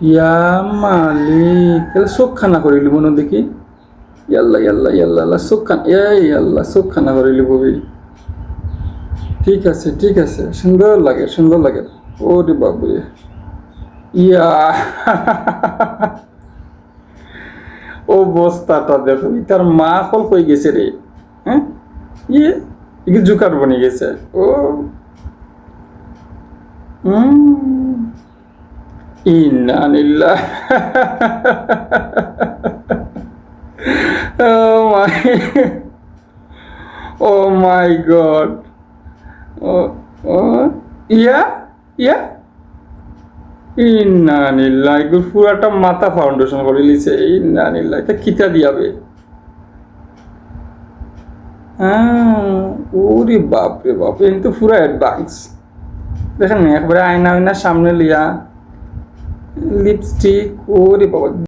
ইয়া মালিক, তাহলে চোখ খানা করিলি মনে দেখি। ইয়াল্লা ইয়াল্লা ইয়াল্লা আল্লাহ, চোখ খান, এই আল্লাহ চোখ খানা করিলি ববি। ঠিক আছে ঠিক আছে, সুন্দর লাগে সুন্দর লাগে। ওরে বাবুরে, ইয়া অবস্থাটা দেখো, তার মা কল কই গেছে রে। হ্যাঁ, ইয়ে কি জুকার বনে গেছে ও। ইন্না লিল্লাহ। Oh my, oh my God. Oh, oh, yeah, yeah. ইন্না লিল্লাহ, এগুলো পুরাটা মাথা ফাউন্ডেশন করে লিছে। ইন্না লিল্লাহ, এটা কিতা দিয়াবে? হ্যাঁ, ওরে বাপ রে বাপ, এই তো পুরা অ্যাডভান্স। দেখেন একবারে আয়না আয়নার সামনে লিয়া লিপস্টিক, ওরে বাবা।